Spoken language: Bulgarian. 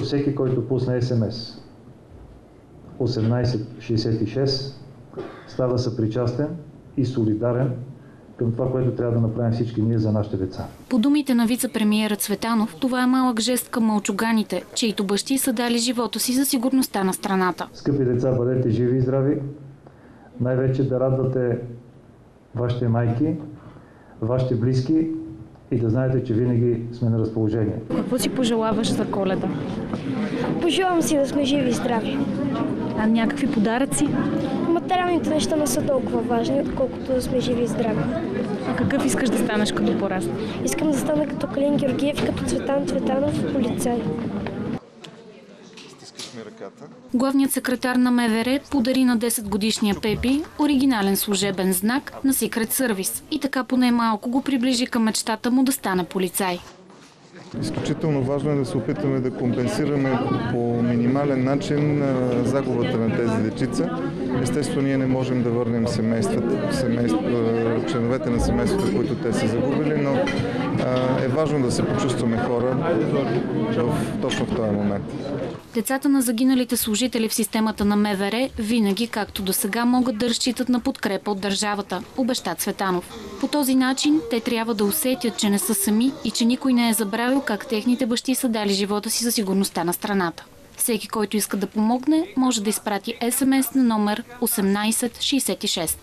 Всеки, който пусне СМС 1866, става съпричастен и солидарен към това, което трябва да направим всички ние за нашите деца. По думите на вице-премиера Цветанов, това е малък жест към мълчуганите, чието бащи са дали живота си за сигурността на страната. Скъпи деца, бъдете живи и здрави. Най-вече да радвате вашите майки, вашите близки и да знаете, че винаги сме на разположение. Какво си пожелаваш за Коледа? Пожелавам си да сме живи и здрави. А някакви подаръци? Материалните неща не са толкова важни, отколкото да сме живи и здрави. А какъв искаш да станеш като пораснеш? Искам да стана като Калин Георгиев, като Цветан Цветанов, полицай. Главният секретар на МВР подари на 10-годишния Пепи оригинален служебен знак на Secret Service и така поне малко го приближи към мечтата му да стане полицай. Изключително важно е да се опитаме да компенсираме по минимален начин загубата на тези дечица. Естествено, ние не можем да върнем членовете на семействата, които те са загубили, но е важно да се почувстваме хора точно в този момент. Децата на загиналите служители в системата на МВР винаги, както до сега, могат да разчитат на подкрепа от държавата, обеща Цветанов. По този начин те трябва да усетят, че не са сами и че никой не е забравил как техните бащи са дали живота си за сигурността на страната. Всеки, който иска да помогне, може да изпрати СМС на номер 1866.